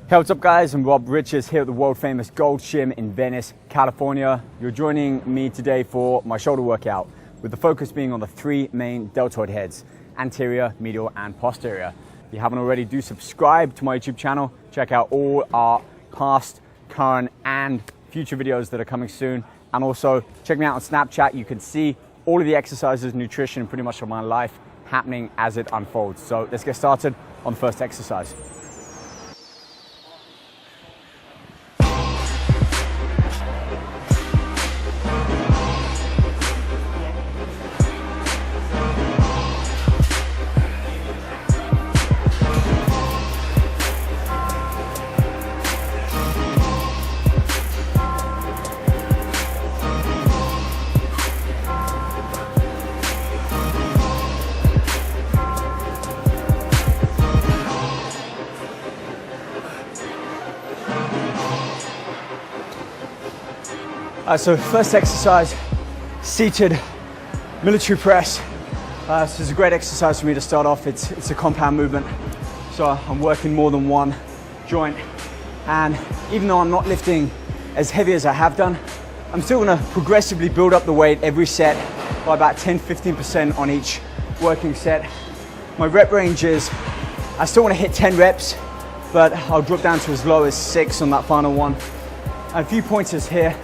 Hey, what's up guys? I'm Rob Richards here at the world famous Gold Gym in Venice, California. You're joining me today for my shoulder workout, with the focus being on the three main deltoid heads: anterior, medial, and posterior. If you haven't already, do subscribe to my YouTube channel. Check out all our past, current, and future videos that are coming soon. And also check me out on Snapchat. You can see all of the exercises, nutrition, pretty much of my life happening as it unfolds. So let's get started on the first exercise. So first exercise, seated military press. This is a great exercise for me to start off. It's a compound movement, so I'm working more than one joint. And even though I'm not lifting as heavy as I have done, I'm still gonna progressively build up the weight every set by about 10-15% on each working set. My rep range is, I still wanna hit 10 reps, but I'll drop down to as low as 6 on that final one. A few pointers here.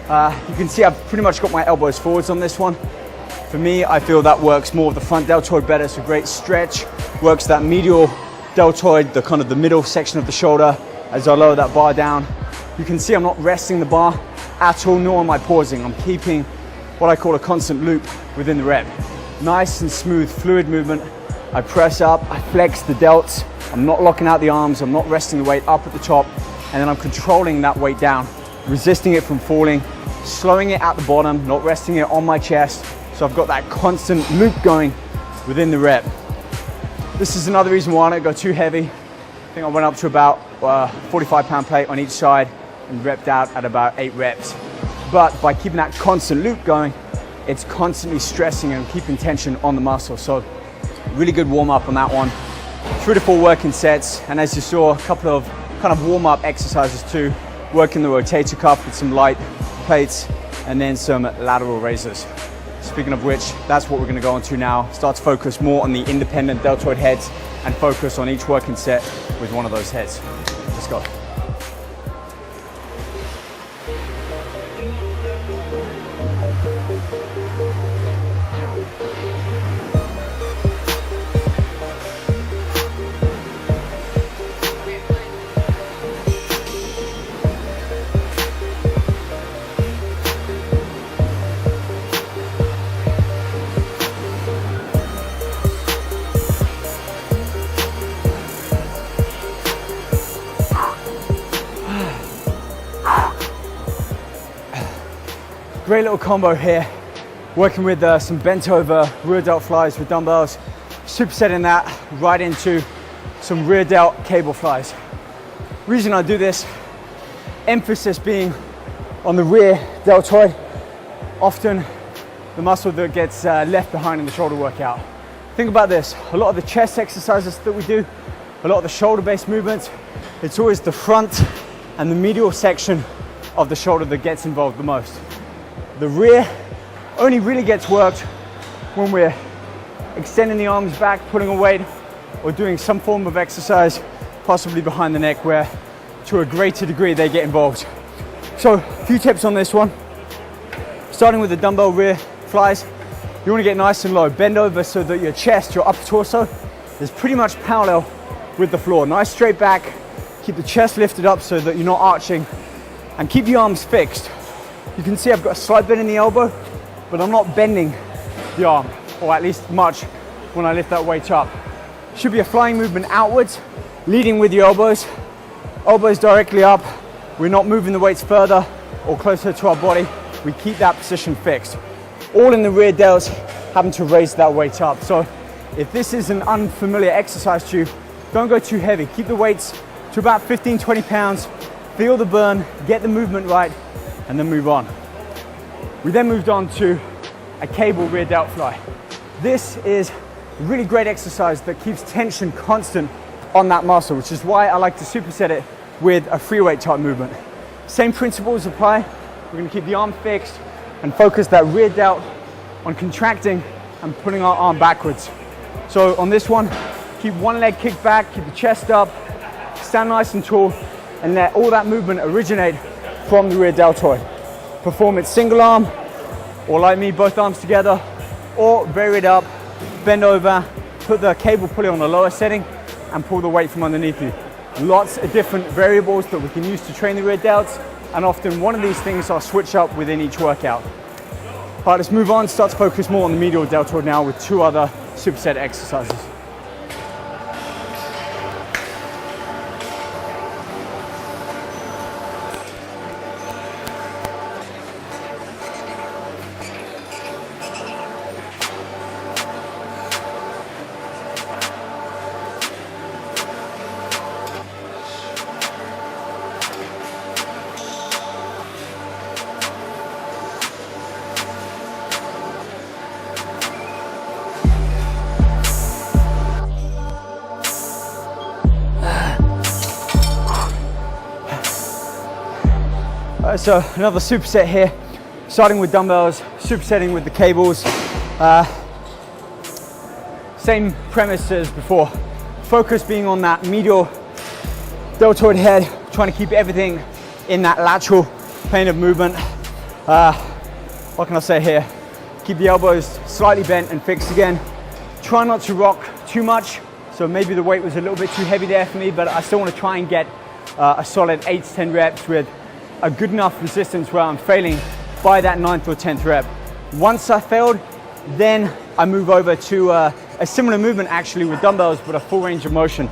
You can see I've pretty much got my elbows forwards on this one. For me, I feel that works more of the front deltoid better. It's a great stretch, works that medial deltoid, the kind of the middle section of the shoulder as I lower that bar down. You can see I'm not resting the bar at all, nor am I pausing. I'm keeping what I call a constant loop within the rep. Nice and smooth, fluid movement. I press up, I flex the delts. I'm not locking out the arms, I'm not resting the weight up at the top, and then I'm controlling that weight down, resisting it from falling, slowing it at the bottom, not resting it on my chest. So I've got that constant loop going within the rep. This is another reason why I don't go too heavy. I think I went up to about 45-pound plate on each side and repped out at about 8 reps. But by keeping that constant loop going, it's constantly stressing and keeping tension on the muscle. So really good warm up on that one. 3 to 4 working sets. And as you saw, a couple of kind of warm up exercises too. Working the rotator cuff with some light plates and then some lateral raises. Speaking of which, that's what we're going to go on to now. Start to focus more on the independent deltoid heads and focus on each working set with one of those heads. Let's go. Great little combo here, working with some bent over rear delt flies with dumbbells, supersetting that right into some rear delt cable flies. Reason I do this, emphasis being on the rear deltoid, often the muscle that gets left behind in the shoulder workout. Think about this, a lot of the chest exercises that we do, a lot of the shoulder based movements, it's always the front and the medial section of the shoulder that gets involved the most. The rear only really gets worked when we're extending the arms back, pulling a weight, or doing some form of exercise, possibly behind the neck, where to a greater degree they get involved. So a few tips on this one. Starting with the dumbbell rear flies, you want to get nice and low. Bend over so that your chest, your upper torso, is pretty much parallel with the floor. Nice straight back, keep the chest lifted up so that you're not arching, and keep the arms fixed. You can see I've got a slight bend in the elbow, but I'm not bending the arm, or at least much when I lift that weight up. Should be a flying movement outwards, leading with your elbows. Elbows directly up. We're not moving the weights further or closer to our body. We keep that position fixed. All in the rear delts, having to raise that weight up. So if this is an unfamiliar exercise to you, don't go too heavy. Keep the weights to about 15-20 pounds. Feel the burn, get the movement right, and then move on. We then moved on to a cable rear delt fly. This is a really great exercise that keeps tension constant on that muscle, which is why I like to superset it with a free weight type movement. Same principles apply. We're going to keep the arm fixed and focus that rear delt on contracting and pulling our arm backwards. So on this one, keep one leg kicked back, keep the chest up, stand nice and tall, and let all that movement originate from the rear deltoid. Perform it single arm, or like me, both arms together, or vary it up, bend over, put the cable pulley on the lower setting, and pull the weight from underneath you. Lots of different variables that we can use to train the rear delts, and often one of these things I'll switch up within each workout. All right, let's move on, start to focus more on the medial deltoid now with 2 other superset exercises. So another superset here, starting with dumbbells, supersetting with the cables. Same premise as before. Focus being on that medial deltoid head, trying to keep everything in that lateral plane of movement. What can I say here? Keep the elbows slightly bent and fixed again. Try not to rock too much. So maybe the weight was a little bit too heavy there for me, but I still want to try and get a solid 8 to 10 reps with a good enough resistance where I'm failing by that 9th or 10th rep. Once I failed, then I move over to a similar movement actually with dumbbells, but a full range of motion.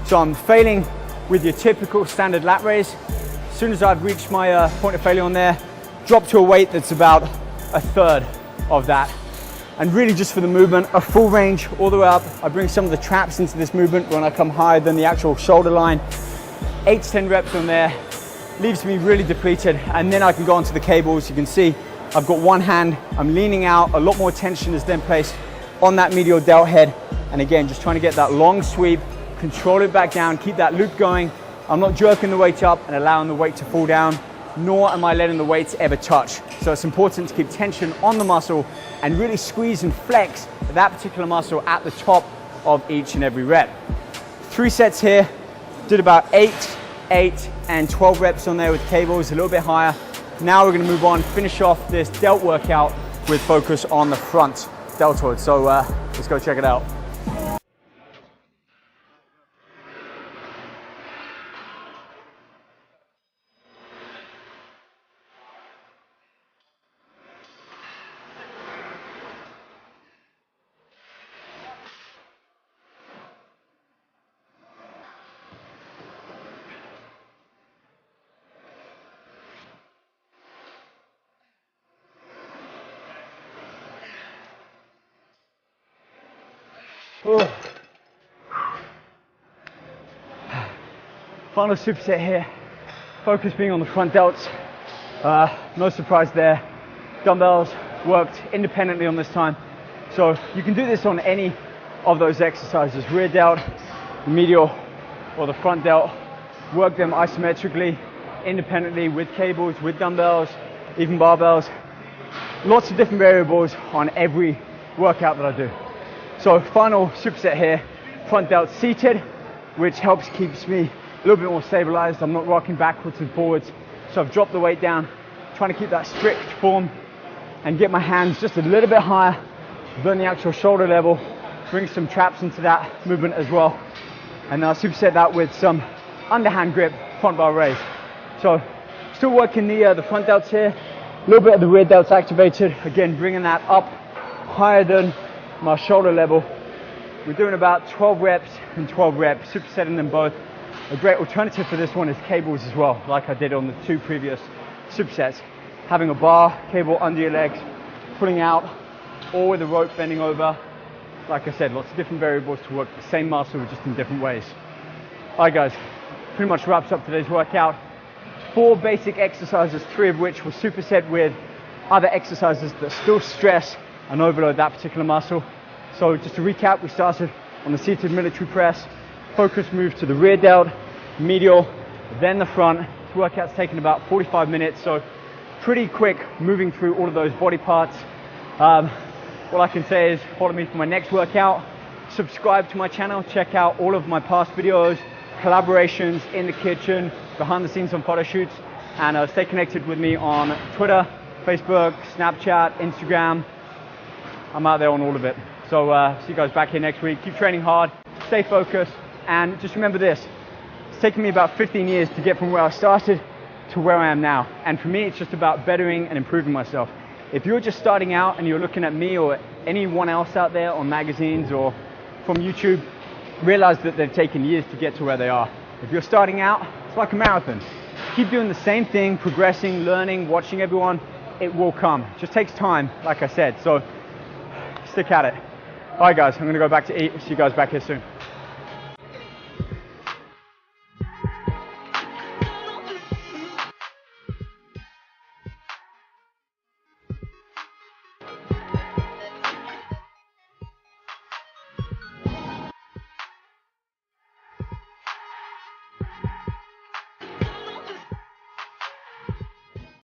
So I'm failing with your typical standard lat raise. As soon as I've reached my point of failure on there, drop to a weight that's about a third of that. And really just for the movement, a full range all the way up. I bring some of the traps into this movement when I come higher than the actual shoulder line. 8 to 10 reps on there. Leaves me really depleted, and then I can go onto the cables. You can see I've got one hand, I'm leaning out, a lot more tension is then placed on that medial delt head, and again just trying to get that long sweep, control it back down, keep that loop going. I'm not jerking the weight up and allowing the weight to fall down, nor am I letting the weights ever touch. So it's important to keep tension on the muscle and really squeeze and flex that particular muscle at the top of each and every rep. 3 sets here, did about 8, and 12 reps on there with cables, a little bit higher. Now we're going to move on, finish off this delt workout with focus on the front deltoid. So let's go check it out. Oh. Final superset here, focus being on the front delts. No surprise there. Dumbbells worked independently on this time. So you can do this on any of those exercises, rear delt, medial, or the front delt. Work them isometrically, independently with cables, with dumbbells, even barbells. Lots of different variables on every workout that I do. So final superset here, front delt seated, which keeps me a little bit more stabilized. I'm not rocking backwards and forwards. So I've dropped the weight down, trying to keep that strict form and get my hands just a little bit higher than the actual shoulder level. Bring some traps into that movement as well. And I'll superset that with some underhand grip, front bar raise. So still working the front delts here, a little bit of the rear delts activated. Again, bringing that up higher than my shoulder level. We're doing about 12 reps and 12 reps, supersetting them both. A great alternative for this one is cables as well, like I did on the 2 previous supersets. Having a bar, cable under your legs, pulling out, or with a rope bending over. Like I said, lots of different variables to work the same muscle, just in different ways. All right guys, pretty much wraps up today's workout. 4 basic exercises, 3 of which were superset with other exercises that still stress and overload that particular muscle. So just to recap, we started on the seated military press. Focus moved to the rear delt, medial, then the front. This workout's taken about 45 minutes, so pretty quick moving through all of those body parts. What I can say is follow me for my next workout, subscribe to my channel, check out all of my past videos, collaborations in the kitchen, behind the scenes on photo shoots, and stay connected with me on Twitter, Facebook, Snapchat, Instagram. I'm out there on all of it. So see you guys back here next week. Keep training hard, stay focused, and just remember this. It's taken me about 15 years to get from where I started to where I am now. And for me, it's just about bettering and improving myself. If you're just starting out and you're looking at me or anyone else out there on magazines or from YouTube, realize that they've taken years to get to where they are. If you're starting out, it's like a marathon. Keep doing the same thing, progressing, learning, watching everyone. It will come. It just takes time, like I said. So stick at it. All right, guys, I'm going to go back to eat. See you guys back here soon.